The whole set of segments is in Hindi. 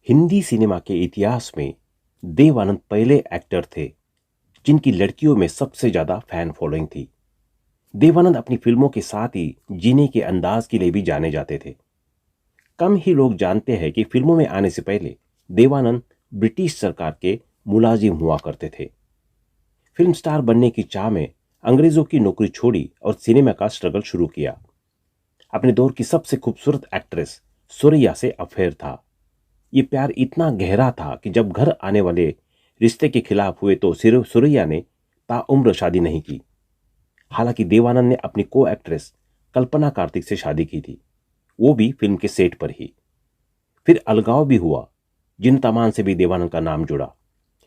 हिंदी सिनेमा के इतिहास में देव आनंद पहले एक्टर थे जिनकी लड़कियों में सबसे ज्यादा फैन फॉलोइंग थी। देव आनंद अपनी फिल्मों के साथ ही जीने के अंदाज के लिए भी जाने जाते थे। कम ही लोग जानते हैं कि फिल्मों में आने से पहले देवानंद ब्रिटिश सरकार के मुलाजिम हुआ करते थे। फिल्म स्टार बनने की चाह में अंग्रेजों की नौकरी छोड़ी और सिनेमा का स्ट्रगल शुरू किया। अपने दौर की सबसे खूबसूरत एक्ट्रेस सुरैया से अफेयर था। ये प्यार इतना गहरा था कि जब घर आने वाले रिश्ते के खिलाफ हुए तो सुरैया ने ताउम्र शादी नहीं की। हालांकि देवानंद ने अपनी को एक्ट्रेस कल्पना कार्तिक से शादी की थी, वो भी फिल्म के सेट पर ही। फिर अलगाव भी हुआ, जिन तमान से भी देवानंद का नाम जुड़ा।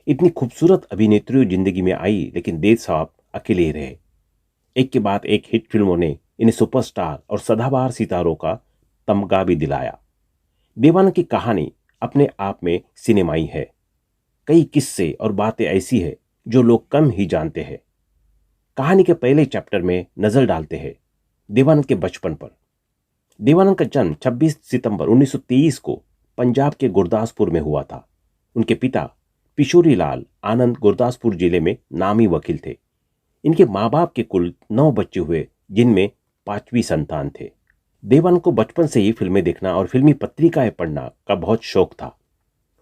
इतनी खूबसूरत अभिनेत्रियों जिंदगी में आई, लेकिन देव साहब अकेले ही रहे। एक के बाद एक हिट फिल्मों ने इन्हें सुपरस्टार और सदाबहार सितारों का तमगा भी दिलाया। देवानंद की कहानी अपने आप में सिनेमाई है। कई किस्से और बातें ऐसी है जो लोग कम ही जानते हैं। कहानी के पहले चैप्टर में नजर डालते हैं देवानंद के बचपन पर। देवानंद का जन्म 26 सितंबर 1923 को पंजाब के गुरदासपुर में हुआ था। उनके पिता पिशोरी लाल आनंद गुरदासपुर जिले में नामी वकील थे। इनके माँ बाप के कुल 9 बच्चे हुए, जिनमें 5वीं संतान थे। देवानंद को बचपन से ही फिल्में देखना और फिल्मी पत्रिकाएं पढ़ना का बहुत शौक था।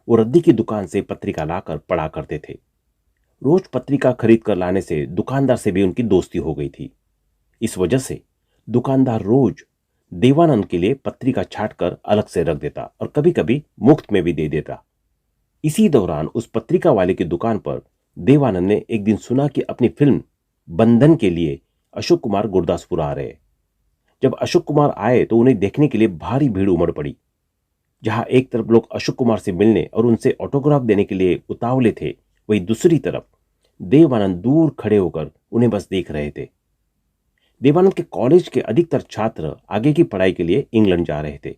वो रद्दी की दुकान से पत्रिका लाकर पढ़ा करते थे। रोज पत्रिका खरीद कर लाने से दुकानदार से भी उनकी दोस्ती हो गई थी। इस वजह से दुकानदार रोज देवानंद के लिए पत्रिका छाट कर अलग से रख देता और कभी कभी मुफ्त में भी दे देता। इसी दौरान उस पत्रिका वाले की दुकान पर देवानंद ने एक दिन सुना कि अपनी फिल्म बंधन के लिए अशोक कुमार गुरदासपुर आ रहे। जब अशोक कुमार आए तो उन्हें देखने के लिए भारी भीड़ उमड़ पड़ी। जहां एक तरफ लोग अशोक कुमार से मिलने और उनसे ऑटोग्राफ देने के लिए उतावले थे, वहीं दूसरी तरफ देवानंद दूर खड़े होकर उन्हें बस देख रहे थे। देवानंद के कॉलेज के अधिकतर छात्र आगे की पढ़ाई के लिए इंग्लैंड जा रहे थे।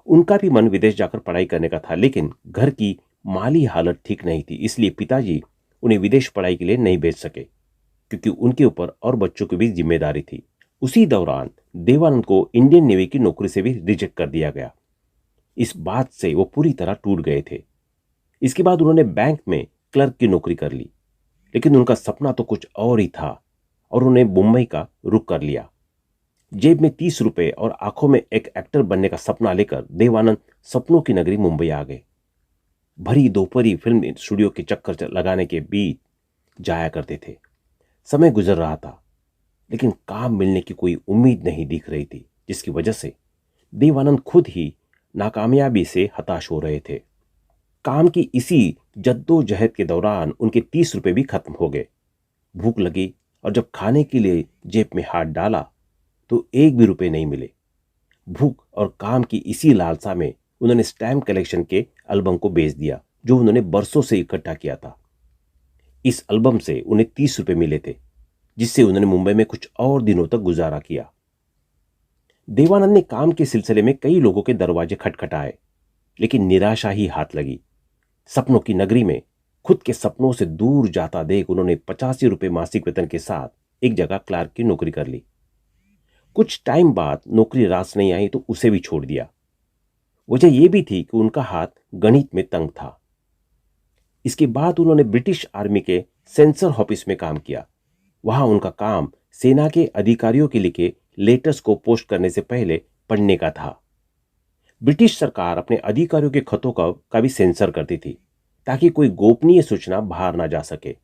उनका भी मन विदेश जाकर पढ़ाई करने का था, लेकिन घर की माली हालत ठीक नहीं थी, इसलिए पिताजी उन्हें विदेश पढ़ाई के लिए नहीं भेज सके, क्योंकि उनके ऊपर और बच्चों की भी जिम्मेदारी थी। उसी दौरान देवानंद को इंडियन नेवी की नौकरी से भी रिजेक्ट कर दिया गया। इस बात से वो पूरी तरह टूट गए थे। इसके बाद उन्होंने बैंक में क्लर्क की नौकरी कर ली, लेकिन उनका सपना तो कुछ और ही था और उन्हें मुंबई का रुख कर लिया। जेब में 30 रुपए और आंखों में एक एक्टर बनने का सपना लेकर देवानंद सपनों की नगरी मुंबई आ गए। भरी दोपहरी फिल्म स्टूडियो के चक्कर लगाने के बीच जाया करते थे। समय गुजर रहा था, लेकिन काम मिलने की कोई उम्मीद नहीं दिख रही थी, जिसकी वजह से देवानंद खुद ही नाकामयाबी से हताश हो रहे थे। काम की इसी जद्दोजहद के दौरान उनके 30 रुपए भी खत्म हो गए। भूख लगी और जब खाने के लिए जेब में हाथ डाला तो एक भी रुपए नहीं मिले। भूख और काम की इसी लालसा में उन्होंने स्टैम्प कलेक्शन के एल्बम को बेच दिया, जो उन्होंने बरसों से इकट्ठा किया था। इस एल्बम से उन्हें 30 रुपए मिले थे, जिससे उन्होंने मुंबई में कुछ और दिनों तक गुजारा किया। देवानंद ने काम के सिलसिले में कई लोगों के दरवाजे खटखटाए, लेकिन निराशा ही हाथ लगी। सपनों की नगरी में खुद के सपनों से दूर जाता देख उन्होंने 85 रुपए मासिक वेतन के साथ एक जगह क्लार्क की नौकरी कर ली। कुछ टाइम बाद नौकरी रास नहीं आई तो उसे भी छोड़ दिया। वजह यह भी थी कि उनका हाथ गणित में तंग था। इसके बाद उन्होंने ब्रिटिश आर्मी के सेंसर ऑफिस में काम किया। वहां उनका काम सेना के अधिकारियों के लिखे लेटर्स को पोस्ट करने से पहले पढ़ने का था। ब्रिटिश सरकार अपने अधिकारियों के खतों का भी सेंसर करती थी, ताकि कोई गोपनीय सूचना बाहर ना जा सके।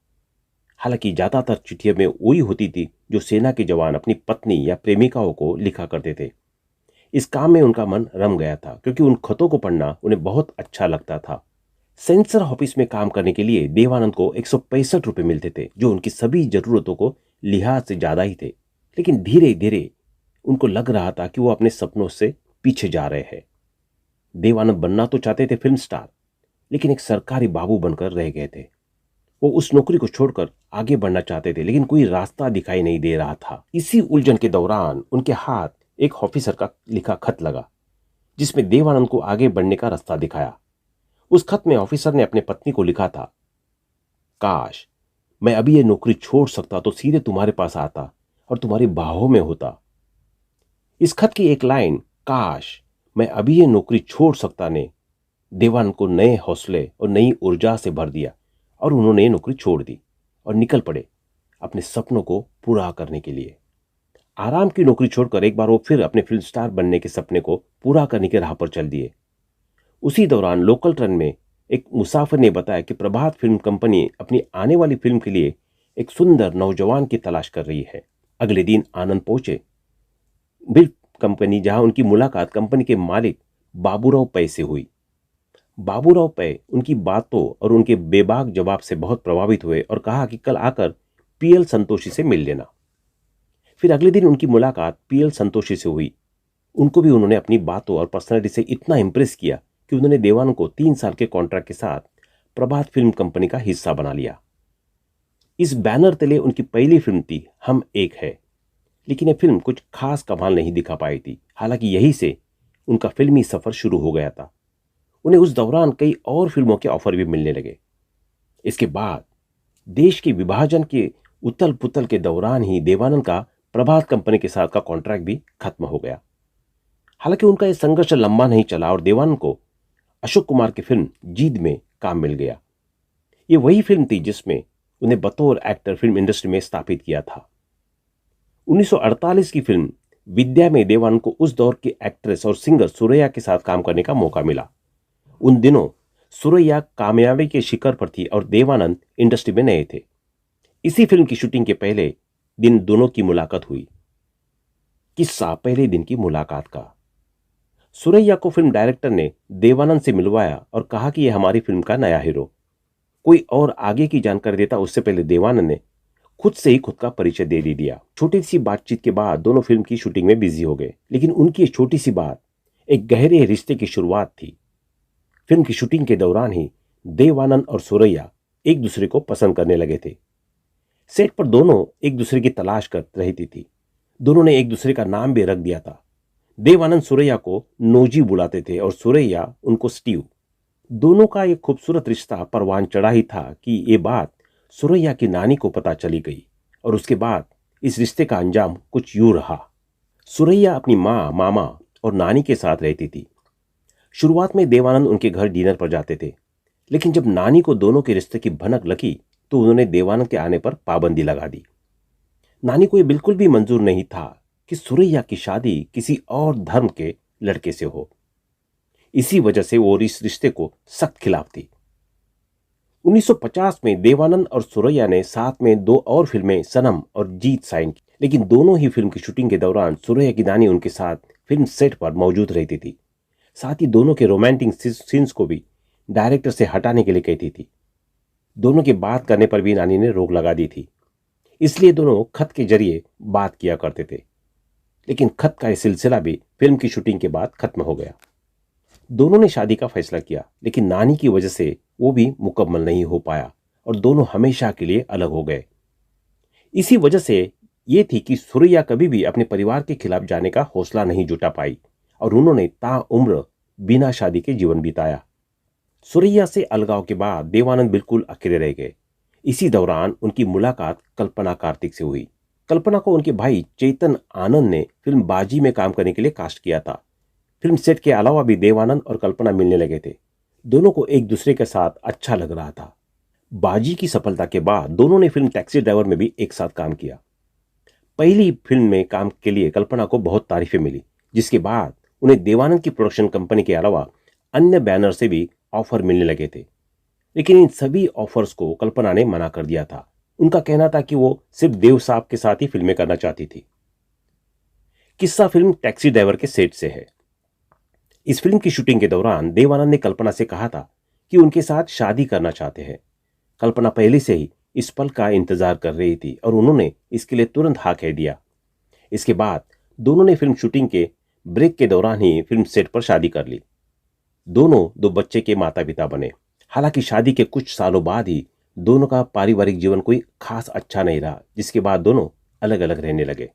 हालांकि ज्यादातर चिट्ठियों में वही होती थी जो सेना के जवान अपनी पत्नी या प्रेमिकाओं को लिखा करते थे। इस काम में उनका मन रम गया था, क्योंकि उन खतों को पढ़ना उन्हें बहुत अच्छा लगता था। सेंसर ऑफिस में काम करने के लिए देवानंद को 165 रुपए मिलते थे, जो उनकी सभी जरूरतों को लिहाज से ज्यादा ही थे। लेकिन धीरे धीरे उनको लग रहा था कि वो अपने सपनों से पीछे जा रहे हैं। देवानंद बनना तो चाहते थे फिल्म स्टार, लेकिन एक सरकारी बाबू बनकर रह गए थे। वो उस नौकरी को छोड़कर आगे बढ़ना चाहते थे, लेकिन कोई रास्ता दिखाई नहीं दे रहा था। इसी उलझन के दौरान उनके हाथ एक ऑफिसर का लिखा खत लगा, जिसमें देवानंद को आगे बढ़ने का रास्ता दिखाया। उस खत में ऑफिसर ने अपने पत्नी को लिखा था, काश मैं अभी ये नौकरी छोड़ सकता तो सीधे तुम्हारे पास आता और तुम्हारी बाहों में होता। इस खत की एक लाइन, काश मैं अभी ये नौकरी छोड़ सकता, ने देवानंद को नए हौसले और नई ऊर्जा से भर दिया और उन्होंने नौकरी छोड़ दी और निकल पड़े अपने सपनों को पूरा करने के लिए। आराम की नौकरी छोड़कर एक बार वो फिर अपने फिल्म स्टार बनने के सपने को पूरा करने की राह पर चल दिए। उसी दौरान लोकल ट्रेन में एक मुसाफिर ने बताया कि प्रभात फिल्म कंपनी अपनी आने वाली फिल्म के लिए एक सुंदर नौजवान की तलाश कर रही है। अगले दिन आनंद पहुंचे बिल कंपनी, जहां उनकी मुलाकात कंपनी के मालिक बाबूराव पै से हुई। बाबूराव पै उनकी बातों और उनके बेबाक जवाब से बहुत प्रभावित हुए और कहा कि कल आकर पीएल संतोषी से मिल लेना। फिर अगले दिन उनकी मुलाकात पीएल संतोषी से हुई। उनको भी उन्होंने अपनी बातों और पर्सनैलिटी से इतना इंप्रेस किया कि उन्होंने देवानंद को 3 साल के कॉन्ट्रैक्ट के साथ प्रभात फिल्म कंपनी का हिस्सा बना लिया। इस बैनर तले उनकी पहली फिल्म थी हम एक है, लेकिन यह फिल्म कुछ खास कमाल नहीं दिखा पाई थी। हालांकि यही से उनका फिल्मी सफर शुरू हो गया था। उन्हें उस दौरान कई और फिल्मों के ऑफर भी मिलने लगे। इसके बाद देश के विभाजन के उथल पुथल के दौरान ही देवानंद का प्रभात कंपनी के साथ का कॉन्ट्रैक्ट भी खत्म हो गया। हालांकि उनका यह संघर्ष लंबा नहीं चला और देवानंद को अशोक कुमार की फिल्म जीद में काम मिल गया। ये वही फिल्म थी जिसमें उन्हें बतौर एक्टर फिल्म इंडस्ट्री में स्थापित किया था। 1948 की फिल्म विद्या में देवानंद को उस दौर की एक्ट्रेस और सिंगर सुरैया के साथ काम करने का मौका मिला। उन दिनों सुरैया कामयाबी के शिखर पर थी और देवानंद इंडस्ट्री में नए थे। इसी फिल्म की शूटिंग के पहले दिन दोनों की मुलाकात हुई। किस्सा पहले दिन की मुलाकात का। सुरैया को फिल्म डायरेक्टर ने देवानंद से मिलवाया और कहा कि यह हमारी फिल्म का नया हीरो। कोई और आगे की जानकारी देता उससे पहले देवानंद ने खुद से ही खुद का परिचय दे दिया। छोटी सी बातचीत के बाद दोनों फिल्म की शूटिंग में बिजी हो गए, लेकिन उनकी एक छोटी सी बात एक गहरे रिश्ते की शुरुआत थी। फिल्म की शूटिंग के दौरान ही देवानंद और सुरैया एक दूसरे को पसंद करने लगे थे। सेट पर दोनों एक दूसरे की तलाश कर रही थी। दोनों ने एक दूसरे का नाम भी रख दिया था। देवानंद सुरैया को नोजी बुलाते थे और सुरैया उनको स्टीव। दोनों का एक खूबसूरत रिश्ता परवान चढ़ा ही था कि ये बात सुरैया की नानी को पता चली गई और उसके बाद इस रिश्ते का अंजाम कुछ यूं रहा। सुरैया अपनी माँ, मामा और नानी के साथ रहती थी। शुरुआत में देवानंद उनके घर डिनर पर जाते थे, लेकिन जब नानी को दोनों के रिश्ते की भनक लगी तो उन्होंने देवानंद के आने पर पाबंदी लगा दी। नानी को यह बिल्कुल भी मंजूर नहीं था कि सुरैया की शादी किसी और धर्म के लड़के से हो। इसी वजह से वो इस रिश्ते को सख्त खिलाफ थी। 1950 में देवानंद और सुरैया ने साथ में 2 और फिल्में सनम और जीत साइन की, लेकिन दोनों ही फिल्म की शूटिंग के दौरान सुरैया की नानी उनके साथ फिल्म सेट पर मौजूद रहती थी। साथ ही दोनों के रोमांटिक सीन्स को भी डायरेक्टर से हटाने के लिए कहती थी। दोनों के बात करने पर भी नानी ने रोक लगा दी थी, इसलिए दोनों खत के जरिए बात किया करते थे। लेकिन खत का यह सिलसिला भी फिल्म की शूटिंग के बाद खत्म हो गया। दोनों ने शादी का फैसला किया, लेकिन नानी की वजह से वो भी मुकम्मल नहीं हो पाया और दोनों हमेशा के लिए अलग हो गए। इसी वजह से ये थी कि सुरैया कभी भी अपने परिवार के खिलाफ जाने का हौसला नहीं जुटा पाई और उन्होंने ताउम्र बिना शादी के जीवन बिताया। सुरैया से अलगाव के बाद देवानंद बिल्कुल अकेले रह गए। इसी दौरान उनकी मुलाकात कल्पना कार्तिक से हुई। कल्पना को उनके भाई चेतन आनंद ने फिल्म बाजी में काम करने के लिए कास्ट किया था। फिल्म सेट के अलावा भी देवानंद और कल्पना मिलने लगे थे। दोनों को एक दूसरे के साथ अच्छा लग रहा था। बाजी की सफलता के बाद दोनों ने फिल्म टैक्सी ड्राइवर में भी एक साथ काम किया। पहली फिल्म में काम के लिए कल्पना को बहुत तारीफें मिली, जिसके बाद उन्हें देवानंद की प्रोडक्शन कंपनी के अलावा अन्य बैनर से भी ऑफर मिलने लगे थे, लेकिन इन सभी ऑफर्स को कल्पना ने मना कर दिया था। उनका कहना था कि वो सिर्फ देव साहब के साथ ही फिल्में करना चाहती थी। किस्सा फिल्म टैक्सी ड्राइवर के सेट से है। इस फिल्म की शूटिंग के दौरान देवानंद ने कल्पना से कहा था कि उनके साथ शादी करना चाहते हैं। कल्पना पहले से ही इस पल का इंतजार कर रही थी और उन्होंने इसके लिए तुरंत हाँ कह दिया। इसके बाद दोनों ने फिल्म शूटिंग के ब्रेक के दौरान ही फिल्म सेट पर शादी कर ली। दोनों 2 बच्चे के माता पिता बने। हालांकि शादी के कुछ सालों बाद ही दोनों का पारिवारिक जीवन कोई खास अच्छा नहीं रहा, जिसके बाद दोनों अलग अलग रहने लगे।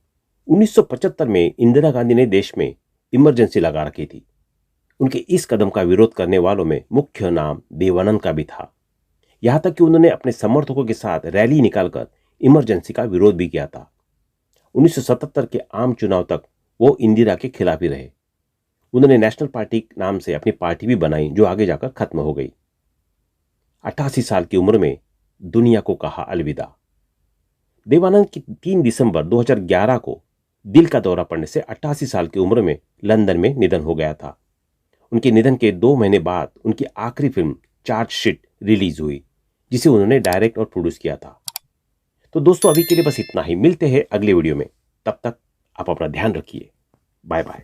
1975 में इंदिरा गांधी ने देश में इमरजेंसी लगा रखी थी। उनके इस कदम का विरोध करने वालों में मुख्य नाम देवानंद का भी था। यहां तक कि उन्होंने अपने समर्थकों के साथ रैली निकालकर इमरजेंसी का विरोध भी किया था। 1977 के आम चुनाव तक वो इंदिरा के खिलाफ ही रहे। उन्होंने नेशनल पार्टी नाम से अपनी पार्टी भी बनाई जो आगे जाकर खत्म हो गई। 88 साल की उम्र में दुनिया को कहा अलविदा। देवानंद की 3 दिसंबर 2011 को दिल का दौरा पड़ने से 88 साल की उम्र में लंदन में निधन हो गया था। उनके निधन के 2 महीने बाद उनकी आखिरी फिल्म चार्जशीट रिलीज हुई, जिसे उन्होंने डायरेक्ट और प्रोड्यूस किया था। तो दोस्तों, अभी के लिए बस इतना ही। मिलते हैं अगले वीडियो में। तब तक आप अपना ध्यान रखिए। Bye bye.